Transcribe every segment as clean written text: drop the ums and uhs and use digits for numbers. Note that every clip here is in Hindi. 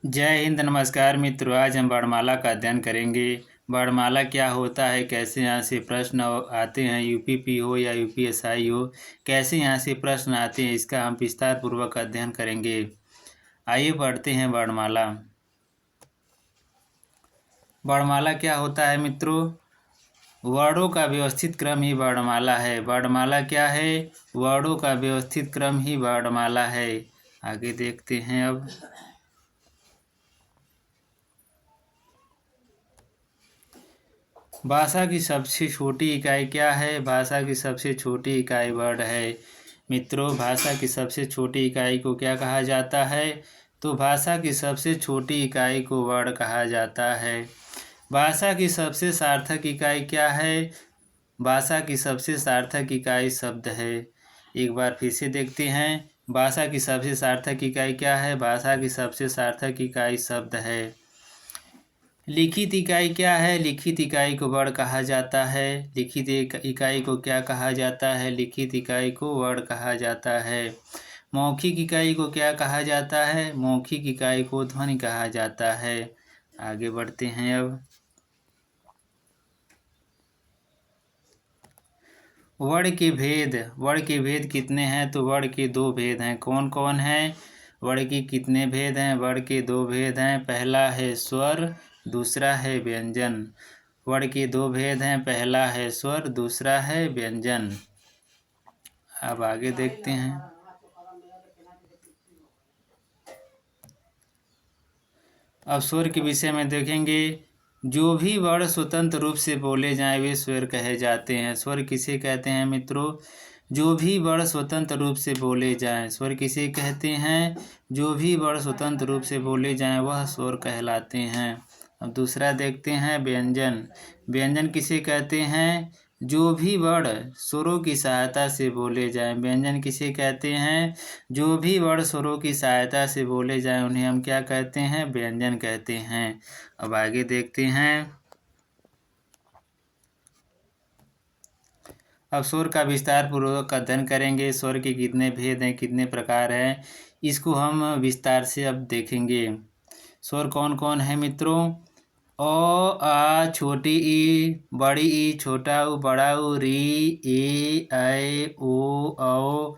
जय हिंद, नमस्कार मित्रों। आज हम वर्णमाला का अध्ययन करेंगे। वर्णमाला क्या होता है, कैसे यहाँ से प्रश्न आते हैं, यूपीपी हो या यूपीएसआई हो, कैसे यहाँ से प्रश्न आते हैं, इसका हम विस्तार पूर्वक अध्ययन करेंगे। आइए पढ़ते हैं वर्णमाला। वर्णमाला क्या होता है मित्रों? वर्णों का व्यवस्थित क्रम ही वर्णमाला है। वर्णमाला क्या है? वर्णों का व्यवस्थित क्रम ही वर्णमाला है। आगे देखते हैं अब। भाषा की सबसे छोटी इकाई क्या है? भाषा की सबसे छोटी इकाई वर्ड है। मित्रों, भाषा की सबसे छोटी इकाई को क्या कहा जाता है? तो भाषा की सबसे छोटी इकाई को वर्ड कहा जाता है। भाषा की सबसे सार्थक इकाई क्या है? भाषा की सबसे सार्थक इकाई शब्द है। एक बार फिर से देखते हैं। भाषा की सबसे सार्थक इकाई क्या है? भाषा की सबसे सार्थक इकाई शब्द है। लिखित इकाई क्या है? लिखित इकाई को वर्ड कहा जाता है। लिखित इकाई को क्या कहा जाता है? लिखित इकाई को वर्ड कहा जाता है। मौखिक इकाई को क्या कहा जाता है? मौखिक इकाई को ध्वनि कहा जाता है। आगे बढ़ते हैं अब। वर्ण के भेद। वर्ण के भेद कितने हैं? तो वर्ण के दो भेद हैं। कौन कौन है? वर्ण के कितने भेद हैं? वर्ण के दो भेद हैं। पहला है स्वर, दूसरा है व्यंजन। वर्ण के दो भेद हैं। पहला है स्वर, दूसरा है व्यंजन। अब आगे देखते हैं। अब स्वर के विषय में देखेंगे। जो भी वर्ण स्वतंत्र रूप से बोले जाएं वे स्वर कहे जाते हैं। स्वर किसे कहते हैं मित्रों? जो भी वर्ण स्वतंत्र रूप से बोले जाएं। स्वर किसे कहते हैं? जो भी वर्ण स्वतंत्र रूप से बोले जाएं वह स्वर कहलाते हैं। अब दूसरा देखते हैं व्यंजन। व्यंजन किसे कहते हैं? जो भी वर्ण स्वरों की सहायता से बोले जाएं। व्यंजन किसे कहते हैं? जो भी वर्ण स्वरों की सहायता से बोले जाएं उन्हें हम क्या कहते हैं? व्यंजन कहते हैं। अब आगे देखते हैं। अब स्वर का विस्तार पूर्वक अध्ययन करेंगे। स्वर के कितने भेद हैं, कितने प्रकार हैं, इसको हम विस्तार से अब देखेंगे। स्वर कौन कौन है मित्रों? ओ, आ, छोटी ई, बड़ी ई, छोटा ऊ, बड़ा ऊ, री, ए, ऐ, ओ, औ,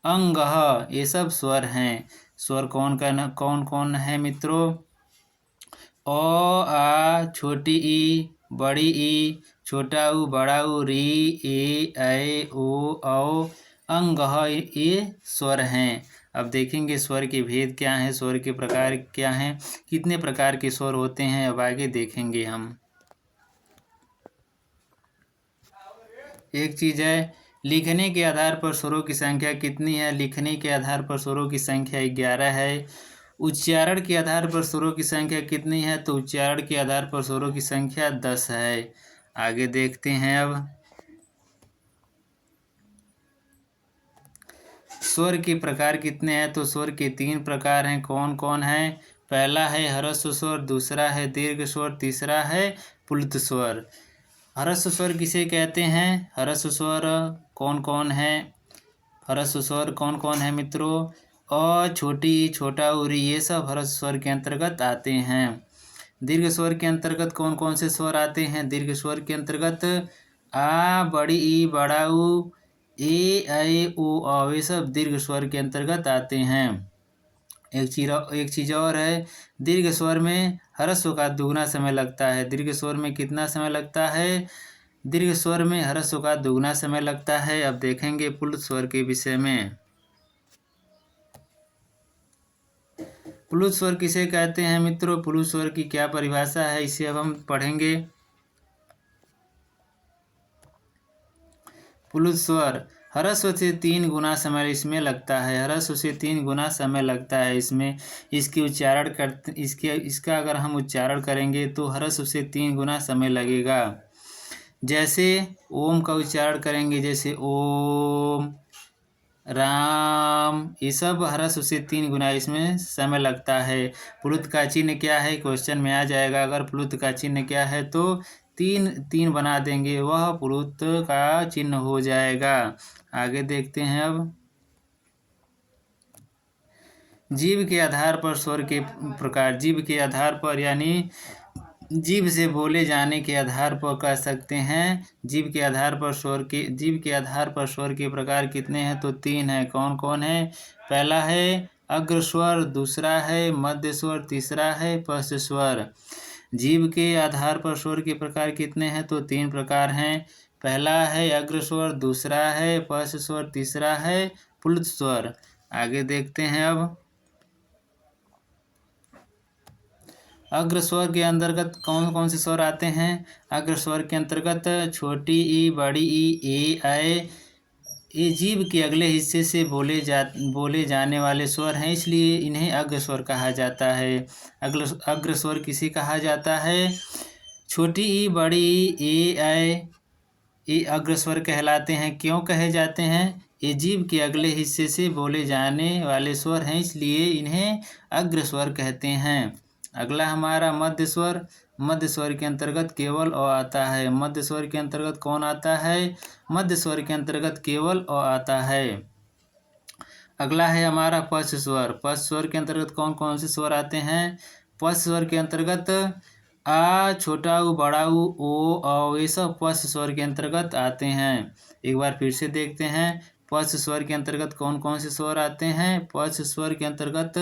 अंग, ये सब स्वर हैं। स्वर कौन कौन है मित्रों? ओ, आ, छोटी ई, बड़ी ई, छोटा ऊ, बड़ा ऊ, री, ए, ऐ, ओ, औ, अंग, ये स्वर हैं। अब देखेंगे स्वर के भेद क्या हैं, स्वर के प्रकार क्या हैं, कितने प्रकार के स्वर होते हैं, अब आगे देखेंगे हम। एक चीज़ है, लिखने के आधार पर स्वरों की संख्या कितनी है? लिखने के आधार पर स्वरों की संख्या 11 है। उच्चारण के आधार पर स्वरों की संख्या कितनी है? तो उच्चारण के आधार पर स्वरों की संख्या 10 है। आगे देखते हैं अब। स्वर के प्रकार कितने हैं? तो स्वर के 3 प्रकार हैं। कौन कौन है? पहला है ह्रस्व स्वर, दूसरा है दीर्घ स्वर, तीसरा है प्लुत स्वर। ह्रस्व स्वर किसे कहते हैं? ह्रस्व स्वर कौन कौन है? ह्रस्व स्वर कौन कौन है मित्रों? अ, छोटी, छोटा उरी, ये सब ह्रस्व स्वर के अंतर्गत आते हैं। दीर्घ स्वर के अंतर्गत कौन कौन से स्वर आते हैं? दीर्घ स्वर के अंतर्गत आ, बड़ी ई, बड़ा ऊ, ए, ऐ, ओ, औ, ये सब दीर्घ स्वर के अंतर्गत आते हैं। एक चीज़ और है, दीर्घ स्वर में ह्रस्व का दुगना समय लगता है। दीर्घ स्वर में कितना समय लगता है? दीर्घ स्वर में ह्रस्व का दुगना समय लगता है। अब देखेंगे प्लुत स्वर के विषय में। प्लुत स्वर किसे कहते हैं मित्रों? प्लुत स्वर की क्या परिभाषा है, इसे अब हम पढ़ेंगे। प्लुत स्वर ह्रस्व से 3 गुना समय इसमें लगता है। ह्रस्व से 3 गुना समय लगता है इसमें। इसका अगर हम उच्चारण करेंगे तो ह्रस्व से 3 गुना समय लगेगा। जैसे ओम का उच्चारण करेंगे, जैसे ओम, राम, ये सब ह्रस्व से 3 गुना इसमें समय लगता है। प्लुत का चिन्ह क्या है? क्वेश्चन में आ जाएगा। अगर प्लुत का चिन्ह क्या है तो 3 बना देंगे, वह प्लुत का चिन्ह हो जाएगा। आगे देखते हैं अब। जीभ के आधार पर स्वर के प्रकार, जीभ के आधार पर यानी जीभ से बोले जाने के आधार पर कह सकते हैं। जीभ के आधार पर स्वर के प्रकार कितने हैं? तो 3 हैं। कौन कौन है? पहला है अग्र स्वर, दूसरा है मध्य स्वर, तीसरा है पश्च स्वर। जीभ के आधार पर स्वर के प्रकार कितने हैं? तो 3 प्रकार हैं। पहला है अग्र स्वर, दूसरा है पश्च स्वर, तीसरा है प्लुत स्वर। आगे देखते हैं अब। अग्र स्वर के अंतर्गत कौन कौन से स्वर आते हैं? अग्र स्वर के अंतर्गत छोटी ई, बड़ी ई, ए, ऐ। ये जीभ के अगले हिस्से से बोले जाने वाले स्वर हैं, इसलिए इन्हें अग्र स्वर कहा जाता है। अग्र स्वर किसे कहा जाता है? छोटी ई, बड़ी ई, ए, ऐ ये अग्र स्वर कहलाते हैं। क्यों कहे जाते हैं? ये जीभ के अगले हिस्से से बोले जाने वाले स्वर हैं, इसलिए इन्हें अग्र स्वर कहते हैं। अगला हमारा मध्य स्वर। मध्य स्वर के अंतर्गत केवल अ आता है। मध्य स्वर के अंतर्गत कौन आता है? मध्य स्वर के अंतर्गत केवल अ आता है। अगला है हमारा पश्च स्वर। पश्च स्वर के अंतर्गत कौन कौन से स्वर आते हैं? पश्च स्वर के अंतर्गत आ, छोटा ऊ, बड़ा ऊ, ओ, औ ये सब पश्च स्वर के अंतर्गत आते हैं। एक बार फिर से देखते हैं पश्च स्वर के अंतर्गत कौन कौन से स्वर आते हैं। पश्च स्वर के अंतर्गत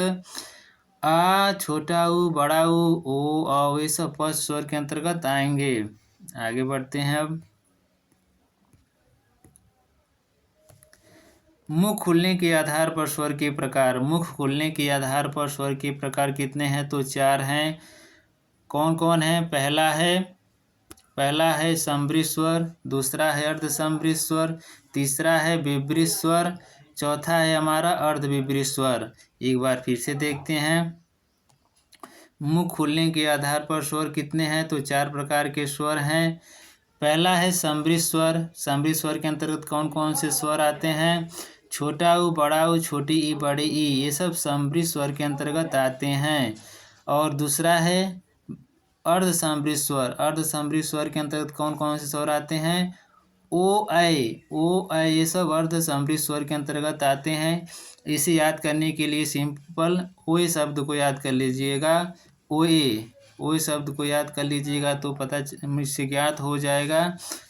आ, छोटा ऊ, बड़ा ऊ, ओ, औ ये सब पश्च स्वर के अंतर्गत आएंगे। आगे बढ़ते हैं अब। मुख खुलने के आधार पर स्वर के प्रकार। मुख खुलने के आधार पर स्वर के प्रकार कितने हैं? तो 4 हैं। कौन कौन है? पहला है समवृत स्वर, दूसरा है अर्धसमवृत स्वर, तीसरा है विवृत स्वर, चौथा है हमारा अर्धविवृत स्वर। एक बार फिर से देखते हैं। मुख खुलने के आधार पर स्वर कितने हैं? तो 4 प्रकार के स्वर हैं। पहला है समवृत स्वर। समवृत स्वर के अंतर्गत कौन कौन से स्वर आते हैं? छोटा ऊ, बड़ा ऊ, छोटी ई, बड़ी ई ये सब समवृत स्वर के अंतर्गत आते हैं। और दूसरा है अर्धसमवृत स्वर। अर्धसमवृत स्वर के अंतर्गत कौन कौन से स्वर आते हैं? ओ, ऐ ये सब अर्धसमवृत स्वर के अंतर्गत आते हैं। इसे याद करने के लिए सिंपल ओए शब्द को याद कर लीजिएगा। ओए शब्द को याद कर लीजिएगा तो पता इससे ज्ञात हो जाएगा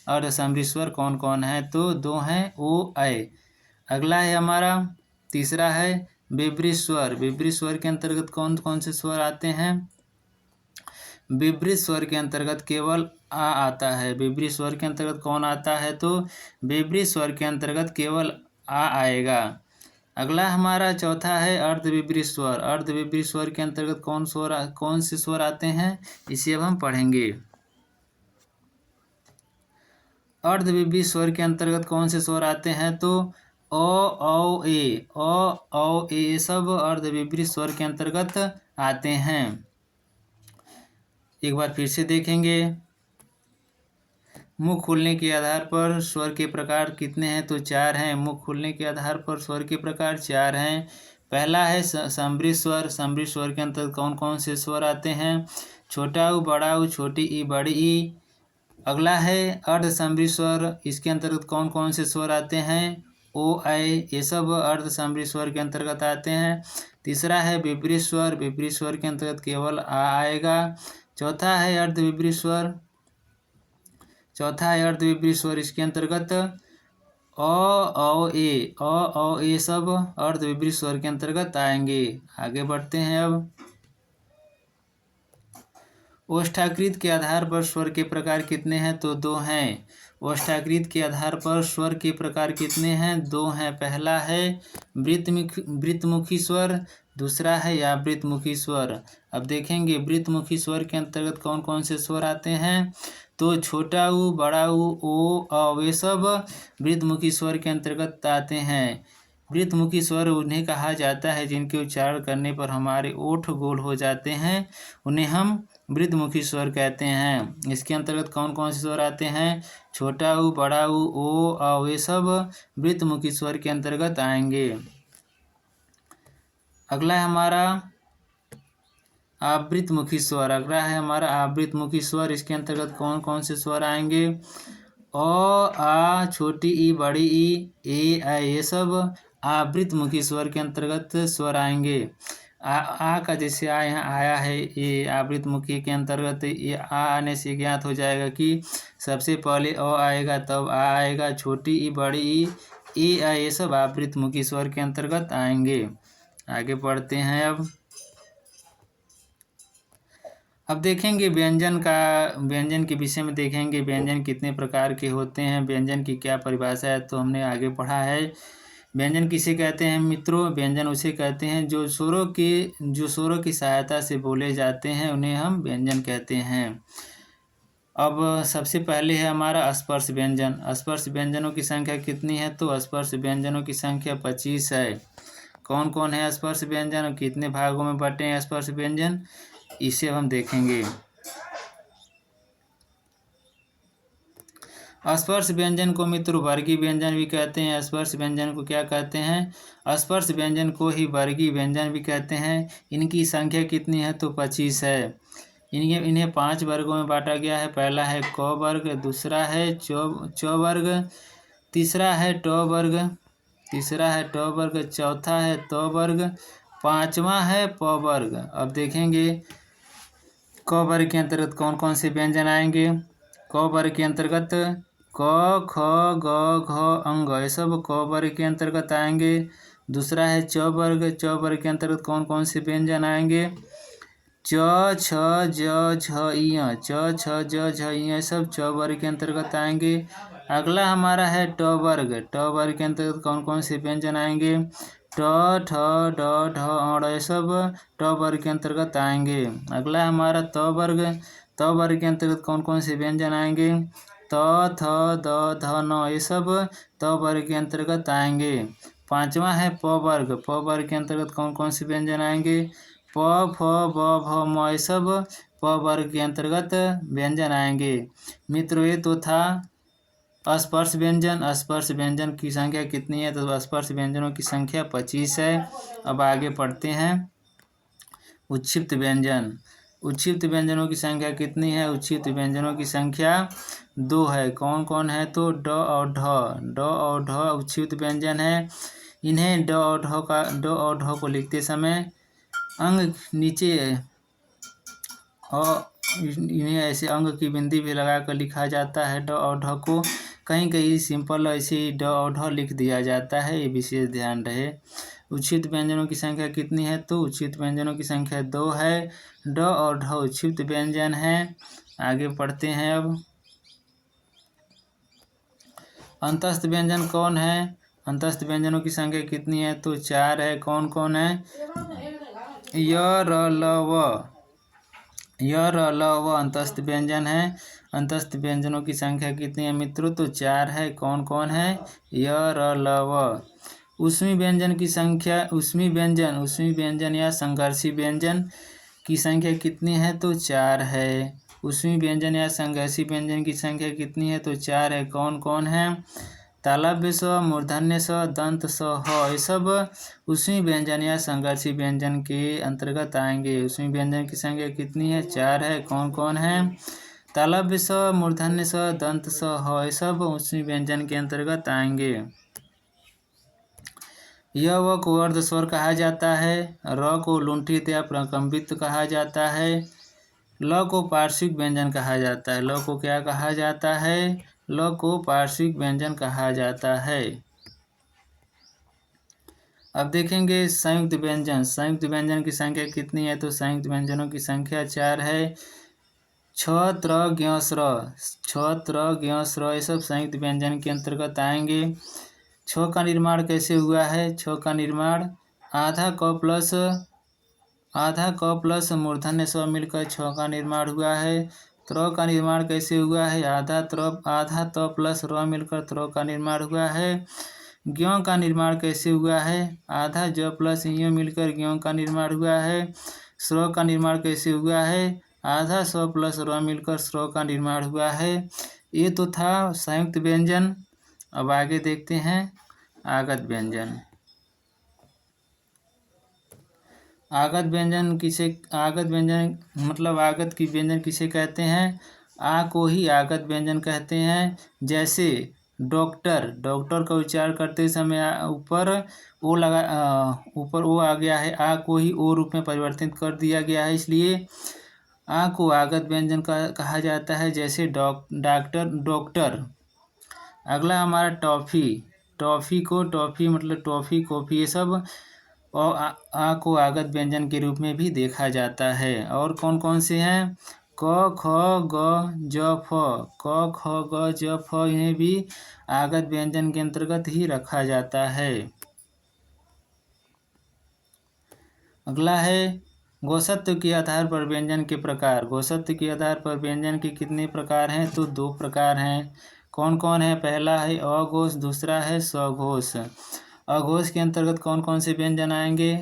अर्धसमवृत स्वर कौन कौन है। तो 2 हैं ओ, ऐ। अगला है हमारा तीसरा है विवृत स्वर। विवृत स्वर के अंतर्गत कौन कौन से स्वर आते हैं? विवृत स्वर के अंतर्गत केवल आ आता है। विवृत स्वर के अंतर्गत कौन आता है? तो विवृत स्वर के अंतर्गत केवल आ आएगा। अगला हमारा चौथा है अर्धविवृत स्वर। अर्धविवृत स्वर के अंतर्गत कौन से स्वर आते हैं? इसे अब हम पढ़ेंगे। अर्धविवृत स्वर के अंतर्गत कौन से स्वर आते हैं? तो अ, औ, ए ये सब अर्धविवृत स्वर के अंतर्गत आते हैं। एक बार फिर से देखेंगे। मुख खुलने के आधार पर स्वर के प्रकार कितने हैं? तो 4 हैं। मुख खुलने के आधार पर स्वर के प्रकार 4 हैं। पहला है समवृत स्वर। समवृत स्वर के अंतर्गत कौन कौन से स्वर आते हैं? छोटा ऊ, बड़ा ऊ, छोटी ई, बड़ी ई। अगला है अर्धसमवृत स्वर। इसके अंतर्गत कौन कौन से स्वर आते हैं? ओ, ऐ ये सब अर्धसमवृत स्वर के अंतर्गत आते हैं। तीसरा है विपरीत स्वर। विपरीत स्वर के अंतर्गत केवल आ आएगा। चौथा है अर्धविपरीत स्वर। इसके अंतर्गत अ, औ, ए सब अर्धविपरीत स्वर के अंतर्गत आएंगे। आगे बढ़ते हैं अब। ओष्ठाकृत के आधार पर स्वर के प्रकार कितने हैं? तो 2 हैं। ओष्ठाकृत के आधार पर स्वर के प्रकार कितने हैं? 2 हैं। पहला है वृत्तमुखी स्वर, दूसरा है यावृत्तमुखी स्वर। अब देखेंगे वृत्तमुखी स्वर के अंतर्गत कौन कौन से स्वर आते हैं? तो छोटा ऊ, बड़ा ऊ, ओ, औ ये सब वृत्तमुखी स्वर के अंतर्गत आते हैं। वृत्तमुखी स्वर उन्हें कहा जाता है जिनके उच्चारण करने पर हमारे ओठ गोल हो जाते हैं, उन्हें हम वृत्तमुखी स्वर कहते हैं। इसके अंतर्गत कौन कौन से स्वर आते हैं? छोटा ऊ, बड़ा ऊ, ओ, औ ये सब वृत्तमुखी स्वर के अंतर्गत आएंगे। अगला है हमारा आवृत्तमुखी स्वर। आवृत्तमुखी स्वर। इसके अंतर्गत कौन कौन से स्वर आएंगे? अ, आ, छोटी ई, बड़ी ई, ए, ऐ ये सब आवृतमुखी स्वर के अंतर्गत स्वर आएंगे। आ का जैसे आ यहाँ आया है, ये आवृतमुखी के अंतर्गत ये आ आने से ज्ञात हो जाएगा कि सबसे पहले अ आएगा, तब आ आएगा, छोटी ई, बड़ी ई, आ, ये सब आवृतमुखी स्वर के अंतर्गत आएंगे। आगे पढ़ते हैं। अब देखेंगे व्यंजन के विषय में देखेंगे व्यंजन कितने प्रकार के होते हैं, व्यंजन की क्या परिभाषा है, तो हमने आगे पढ़ा है। व्यंजन किसे कहते हैं मित्रों? व्यंजन उसे कहते हैं जो स्वरों की सहायता से बोले जाते हैं, उन्हें हम व्यंजन कहते हैं। अब सबसे पहले है हमारा स्पर्श व्यंजन। स्पर्श व्यंजनों की संख्या कितनी है? तो स्पर्श व्यंजनों की संख्या 25 है। कौन कौन है स्पर्श व्यंजन और कितने भागों में बटे हैं स्पर्श व्यंजन, इसे हम देखेंगे। स्पर्श व्यंजन को मित्र वर्गीय व्यंजन भी कहते हैं। स्पर्श व्यंजन को क्या कहते हैं? स्पर्श व्यंजन को ही वर्गीय व्यंजन भी कहते हैं। इनकी संख्या कितनी है? तो 25 है। इन्हें 5 वर्गों में बांटा गया है। पहला है क वर्ग, दूसरा है च वर्ग, तीसरा है ट वर्ग, चौथा है त वर्ग, पांचवा है प वर्ग। अब देखेंगे क वर्ग के अंतर्गत कौन कौन से व्यंजन आएंगे। क वर्ग के अंतर्गत क, ख, ग, घ, अंग, ये सब क वर्ग के अंतर्गत आएंगे। दूसरा है च वर्ग के अंतर्गत कौन कौन से व्यंजन आएंगे? च, छ, ज, झ, इ, सब च वर्ग के अंतर्गत आएंगे। अगला हमारा है ट वर्ग के अंतर्गत कौन कौन से व्यंजन आएंगे? ट, ठ, ड, ढ, अ, ये सब ट वर्ग के अंतर्गत आएंगे। अगला हमारा त वर्ग के अंतर्गत कौन कौन से व्यंजन आएंगे? त, थ, द, ध, न, ये सब त वर्ग के अंतर्गत आएंगे। पांचवा है प वर्ग के अंतर्गत कौन कौन से व्यंजन आएंगे? प, फ, ब, भ, म, ये सब प वर्ग के अंतर्गत व्यंजन आएंगे। मित्रों ये तो था स्पर्श व्यंजन। स्पर्श व्यंजन की संख्या कितनी है? तो स्पर्श व्यंजनों की संख्या 25 है। अब आगे पढ़ते हैं। उच्छिप्त व्यंजन। उच्छिप्त व्यंजनों की संख्या कितनी है? उच्छिप्त व्यंजनों की संख्या 2 है। कौन कौन है? तो ड और ढ उच्छिप्त व्यंजन है। इन्हें ड और ढ को लिखते समय अंग नीचे और इन्हें ऐसे अंग की बिंदी भी लगाकर लिखा जाता है। ड और ढ को कहीं कहीं सिंपल ऐसे ही ड और ढ लिख दिया जाता है, ये विशेष ध्यान रहे। उच्छिप्त व्यंजनों की संख्या कितनी है? तो उच्छिप्त व्यंजनों की संख्या 2 है। ड और ढ उच्छिप्त व्यंजन है। आगे पढ़ते हैं। अब अंतस्थ व्यंजन कौन है? अंतस्थ व्यंजनों की संख्या कितनी है? तो 4 है। कौन कौन है? य, र, ल, व अंतस्थ व्यंजन है। अंतस्थ व्यंजनों की संख्या कितनी है मित्रों? तो 4 है। कौन कौन है? य, र, ल, व। ऊष्मी व्यंजन की संख्या ऊष्मी व्यंजन या संघर्षी व्यंजन की संख्या कितनी है? तो 4 है। ऊष्मी व्यंजन या संघर्षी व्यंजन की संख्या कितनी है? तो 4 है। कौन कौन है? तालव्य स, मूर्धन्य स, दंत स, ह, ये सब ऊष्मी व्यंजन या संघर्षी व्यंजन के अंतर्गत आएंगे। ऊष्मी व्यंजन की संख्या कितनी है? 4 है। कौन कौन है? तालव्य स, मूर्धन्य स, दंत स, ह, ये सब ऊष्मी व्यंजन के अंतर्गत आएंगे। य, व को अर्ध स्वर कहा जाता है। र को लुंठित या प्रकम्पित कहा जाता है। ल को पार्श्विक व्यंजन कहा जाता है। ल को क्या कहा जाता है? ल को पार्श्विक व्यंजन कहा जाता है। अब देखेंगे संयुक्त व्यंजन। संयुक्त व्यंजन की संख्या कितनी है? तो संयुक्त व्यंजनों की संख्या 4 है। छ, त्र, ज्ञ, स्र, ये सब संयुक्त व्यंजन के अंतर्गत आएंगे। छ का निर्माण कैसे हुआ है? छ का निर्माण आधा क मूर्धन्य स मिलकर छ का निर्माण हुआ है। त्र का निर्माण कैसे हुआ है? आधा त प्लस र मिलकर त्र का निर्माण हुआ है। ज्ञ का निर्माण कैसे हुआ है? आधा ज प्लस य मिलकर ज्ञ का निर्माण हुआ है। स्र का निर्माण कैसे हुआ है? आधा स प्लस र मिलकर स्र का निर्माण हुआ है। ये तो था संयुक्त व्यंजन। अब आगे देखते हैं आगत व्यंजन। आगत व्यंजन मतलब आगत की व्यंजन किसे कहते हैं? आ को ही आगत व्यंजन कहते हैं। जैसे डॉक्टर, डॉक्टर का उच्चारण करते समय ऊपर ओ लगा, ऊपर ओ आ गया है, आ को ही ओ रूप में परिवर्तित कर दिया गया है, इसलिए आ को आगत व्यंजन का कहा जाता है, जैसे डॉक्टर, डॉक्टर। अगला हमारा टॉफ़ी, टॉफ़ी को, टॉफ़ी मतलब टॉफ़ी, कॉफ़ी, ये सब और आ को आगत व्यंजन के रूप में भी देखा जाता है। और कौन कौन से हैं? क, ख, ग, ज, फ। क, ख, ग, ज, फ, इन्हें भी आगत व्यंजन के अंतर्गत ही रखा जाता है। अगला है गोशत्व के आधार पर व्यंजन के प्रकार। गोशत्व के आधार पर व्यंजन के कितने प्रकार हैं? तो 2 प्रकार हैं। कौन कौन है? पहला है अघोष, दूसरा है सघोष। अघोष के अंतर्गत कौन कौन से व्यंजन आएंगे?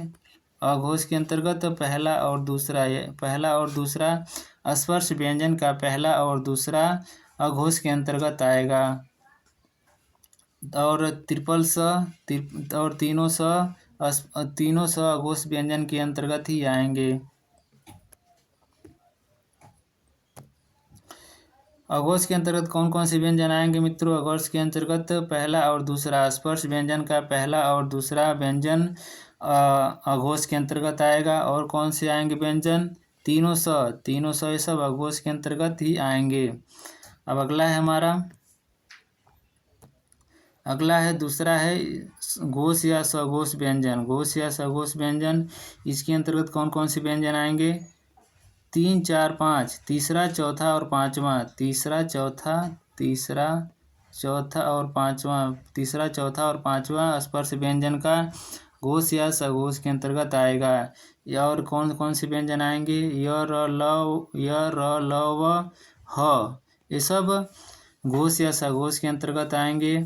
अघोष के अंतर्गत पहला और दूसरा स्पर्श व्यंजन का पहला और दूसरा अघोष के अंतर्गत आएगा। और त्रिपल स और तीनों स अघोष व्यंजन के अंतर्गत ही आएंगे। अघोष के अंतर्गत कौन कौन से व्यंजन आएंगे मित्रों? अघोष के अंतर्गत पहला और दूसरा स्पर्श व्यंजन का पहला और दूसरा व्यंजन अघोष के अंतर्गत आएगा। और कौन से आएंगे व्यंजन? तीनों स, ये सब अघोष के अंतर्गत ही आएंगे। अब अगला है दूसरा है घोष या सघोष व्यंजन। घोष या सघोष व्यंजन, इसके अंतर्गत कौन कौन से व्यंजन आएंगे? 3, 4, 5, तीसरा, चौथा और पांचवा। तीसरा, चौथा और पांचवा स्पर्श व्यंजन का घोष या सघोष के अंतर्गत आएगा। और कौन कौन से व्यंजन आएंगे? य, र, ल, व, ह, ये सब घोष या सघोष के अंतर्गत आएंगे।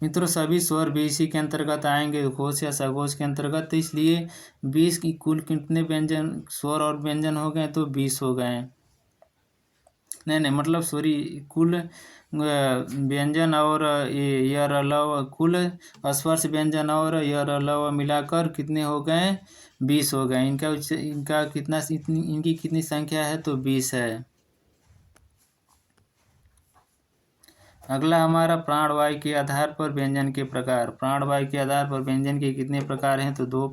मित्रों सभी स्वर 20 के अंतर्गत आएंगे घोष या सघोष के अंतर्गत, इसलिए 20 की कुल कितने व्यंजन, स्वर और व्यंजन हो गए? तो 20 हो गए। नहीं मतलब सॉरी, कुल व्यंजन और य, र, ल, कुल स्पर्श व्यंजन और य, र, ल मिलाकर कितने हो गए? 20 हो गए। इनकी कितनी संख्या है? तो 20 है। अगला हमारा प्राणवायु के आधार पर व्यंजन के प्रकार। प्राणवायु के आधार पर व्यंजन के कितने प्रकार हैं? तो 2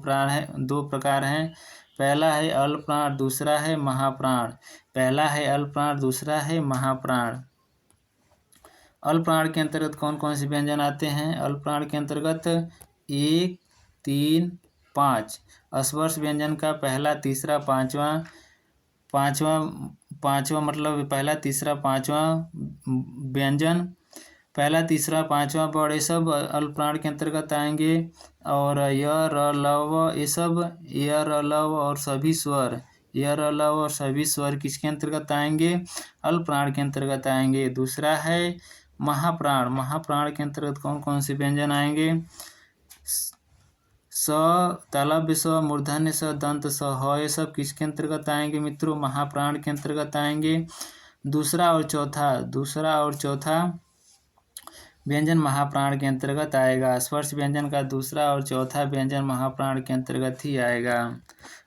प्रकार हैं। पहला है अल्प प्राण, दूसरा है महाप्राण। पहला है अल्प प्राण, दूसरा है महाप्राण। अल्प प्राण के अंतर्गत कौन कौन से व्यंजन आते हैं? अल्प प्राण के अंतर्गत 1, 3, 5 स्पर्श व्यंजन का पहला, तीसरा, पांचवा मतलब पहला, तीसरा, पांचवा व्यंजन, पहला, तीसरा, पांचवा वर्ड, ये सब अल्प प्राण के अंतर्गत आएंगे। और य, र, ल, व, ये सब य, र, ल, व और सभी स्वर, य, र, ल, व और सभी स्वर किसके अंतर्गत आएंगे? अल्प प्राण के अंतर्गत आएंगे। दूसरा है महाप्राण। महाप्राण के अंतर्गत कौन कौन से व्यंजन आएंगे? स, तालव्य स, मूर्धन्य स, दंत स, ह, ये सब किसके अंतर्गत आएंगे मित्रों? महाप्राण के अंतर्गत आएंगे। दूसरा और चौथा व्यंजन महाप्राण के अंतर्गत आएगा। स्पर्श व्यंजन का दूसरा और चौथा व्यंजन महाप्राण के अंतर्गत ही आएगा।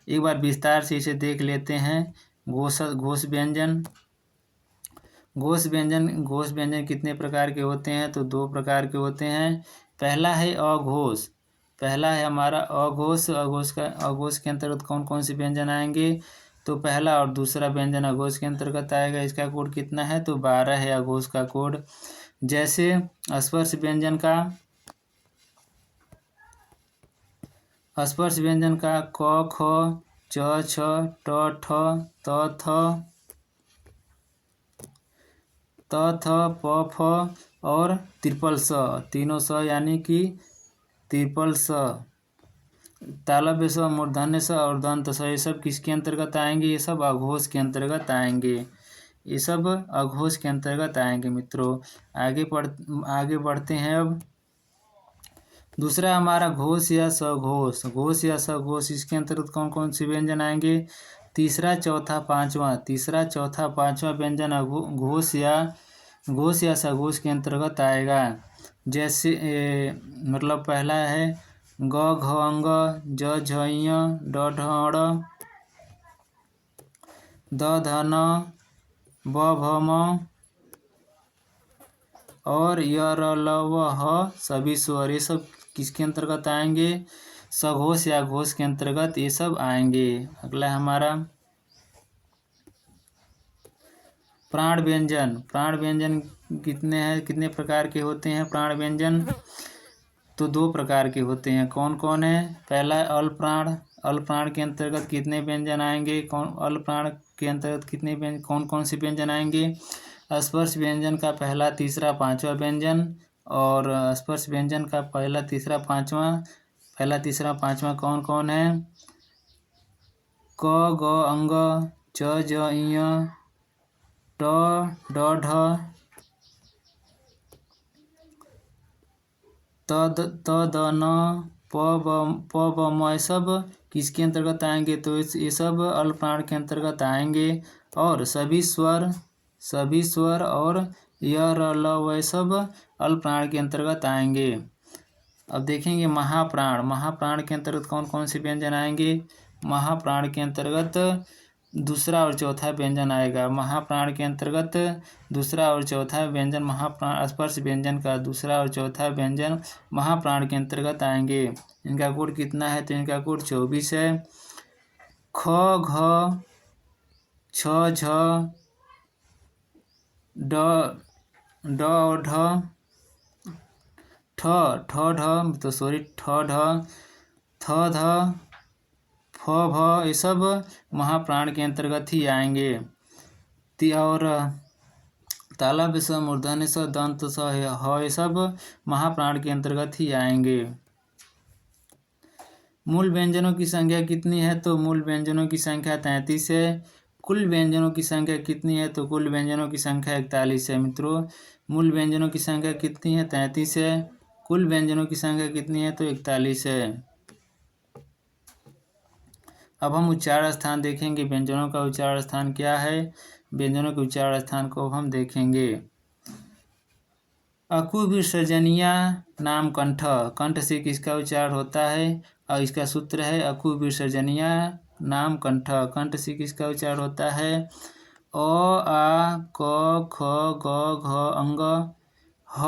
एक बार विस्तार से इसे देख लेते हैं। घोष व्यंजन। घोष व्यंजन कितने प्रकार के होते हैं? तो 2 प्रकार के होते हैं। पहला है अघोष। पहला है हमारा अघोष। अघोष के अंतर्गत कौन कौन से व्यंजन आएंगे? तो पहला और दूसरा व्यंजन अघोष के अंतर्गत आएगा। इसका कोड कितना है? तो 12 है अघोष का कोड। जैसे स्पर्श व्यंजन का क, ख, च, छ, ट, ठ, त, थ, प, फ और त्रिपल स, तीनों स यानी कि त्रिपल स, तालव्य स, मूर्धन्य स और दंत स, ये सब किसके अंतर्गत आएंगे? ये सब अघोष के अंतर्गत आएंगे। ये सब अघोष के अंतर्गत आएंगे मित्रों। आगे बढ़ते हैं। अब दूसरा हमारा घोष या सघोष। घोष या सघोष, इसके अंतर्गत कौन कौन से व्यंजन आएंगे? तीसरा, चौथा, पांचवा व्यंजन घोष या सघोष के अंतर्गत आएगा। जैसे मतलब पहला है ग, घ, अंग, ज, झ, ञ, ड, ढ, ण, द, ध, न, ब, भ, म, और य र ल व ह सभी स्वर, ये सब किसके अंतर्गत आएंगे? सघोष या घोष के अंतर्गत ये सब आएंगे। अगला हमारा प्राण व्यंजन। प्राण व्यंजन कितने हैं, कितने प्रकार के होते हैं प्राण व्यंजन? तो 2 प्रकार के होते हैं। कौन कौन है? पहला है अल प्राण। अल प्राण के अंतर्गत कितने व्यंजन आएंगे? अल प्राण के अंतर्गत कितने कौन कौन से व्यंजन आएंगे? स्पर्श व्यंजन का पहला, तीसरा, पांचवा व्यंजन, और स्पर्श व्यंजन का पहला, तीसरा, पांचवा, पहला, तीसरा, पांचवा कौन कौन है? क ग अंग, च ज इय, ट ड ढ, त द न, प ब म, ये सब किसके अंतर्गत आएंगे? तो ये सब अल प्राण के अंतर्गत आएंगे। और सभी स्वर और य र ल व सब अल प्राण के अंतर्गत आएंगे। अब देखेंगे महाप्राण। महाप्राण के अंतर्गत कौन कौन से व्यंजन आएंगे? महाप्राण के अंतर्गत दूसरा और चौथा व्यंजन आएगा। महाप्राण के अंतर्गत दूसरा और चौथा व्यंजन, महाप्राण स्पर्श व्यंजन का दूसरा और चौथा व्यंजन महाप्राण के अंतर्गत आएंगे। इनका कोड कितना है? तो इनका कोड 24 है। ख घ छ झ ड और ढ, ठ ढ, तो सॉरी ठ ढ, थ ध, फ भ, ये सब महाप्राण के अंतर्गत ही आएंगे। और तालव्य स, मूर्धन्य स, दंत स, ह, ये सब महाप्राण के अंतर्गत ही आएंगे। मूल व्यंजनों की संख्या कितनी है? तो मूल व्यंजनों की संख्या 33 है। कुल व्यंजनों की संख्या कितनी है? तो कुल व्यंजनों की संख्या 41 है। मित्रों, मूल व्यंजनों की संख्या कितनी है? 33 है। कुल व्यंजनों की संख्या कितनी है? तो 41 है। अब हम उच्चारण स्थान देखेंगे। व्यंजनों का उच्चारण स्थान क्या है? व्यंजनों के उच्चारण स्थान को हम देखेंगे। अकु विसर्जनीय नाम कंठ। कंठ से किसका उच्चारण होता है? और इसका सूत्र है अकु विसर्जनीय नाम कंठ। कंठ से किसका उच्चारण होता है? अ आ क ख ग घ अंग, ह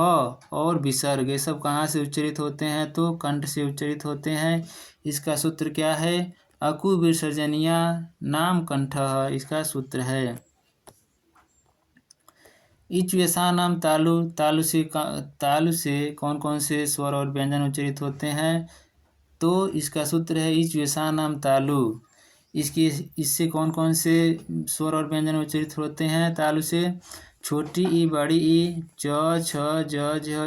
और विसर्ग, ये सब कहाँ से उच्चरित होते हैं? तो कंठ से उच्चरित होते हैं। इसका सूत्र क्या है? अकु विसर्जनीय नाम कंठ, इसका सूत्र है। इच्वेशानम तालु। तालु से कौन कौन से स्वर और व्यंजन उच्चरित होते हैं? तो इसका सूत्र है इच्वेशानम तालु। इससे कौन कौन से स्वर और व्यंजन उच्चरित होते हैं तालु से? छोटी ई, बड़ी ई, च छ ज झ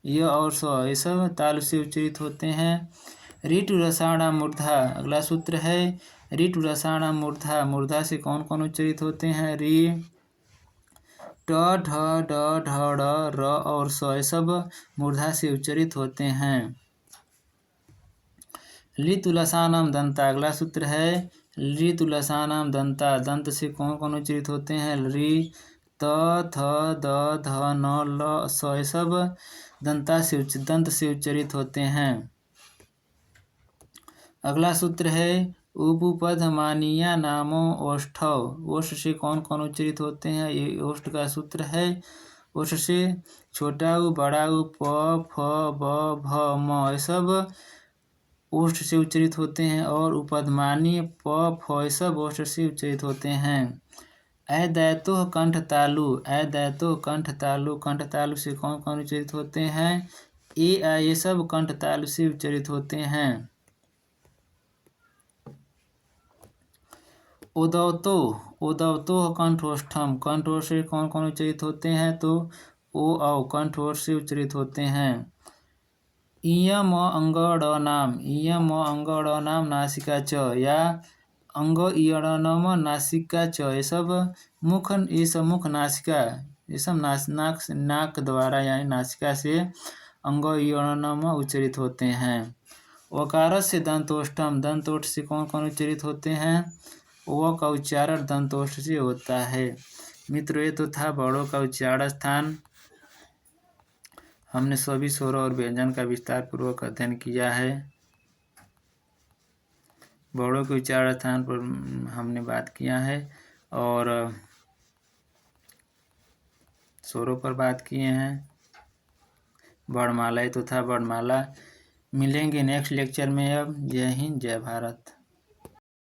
इय और स, ये सब तालु से उच्चरित होते हैं। ऋतु रसाणा मूर्धा। अगला सूत्र है ऋतु रसाणा मूर्धा। मूर्धा से कौन कौन उच्चरित होते हैं? री, ट ढ ड ढ ड़ र और स, ये सब मूर्धा से उच्चरित होते हैं। लितुलसानम दंता। अगला सूत्र है लितुलसानम दंता। दंत से कौन कौन उच्चरित होते हैं? री, त थ द ध न ल स, ये सब दंत से उच्चरित होते हैं। अगला सूत्र है उपपदमानीय नामो ओष्ठव। ओष्ठ से कौन कौन उच्चरित होते हैं? ये ओष्ठ का सूत्र है। ओष्ठ से छोटा उ, बड़ा उ, प फ ब भ म, ये सब ओष्ठ से उच्चरित होते हैं। और उपपदमानी प फ, ये सब ओष्ठ से उच्चरित होते हैं। अदैतो कंठ तालु। अदैतो कंठ तालु। कंठ तालु से कौन कौन उच्चरित होते हैं? ए आ, ये सब कंठ तालु से उच्चरित होते हैं। उदवतो कंठोष्ठम। कंठोष्ठ से कौन कौन उच्चरित होते हैं? तो ओ औ कंठोष्ठ से उच्चरित होते हैं। इयम अंगड़ नाम। इयम अंगड़ नाम नासिका च, या अंग इयड़नम नासिका च, ये सब मुख नासिका, ये सब नाक द्वारा यानी नासिका से अंग इयड़नम उच्चरित होते हैं। वकार से दंतोष्ठम। दंतोष्ठ से कौन कौन उच्चरित होते हैं? व का उच्चारण दंतोष्ठ से होता है। मित्रों, ये तो था बड़ों का उच्चारण स्थान। हमने सभी स्वर और व्यंजन का विस्तार पूर्वक अध्ययन किया है। बड़ों के उच्चारण स्थान पर हमने बात किया है। और स्वरों पर बात किए हैं। वर्णमाला, ये तो था वर्णमाला। मिलेंगे नेक्स्ट लेक्चर में। अब जय हिंद, जय भारत।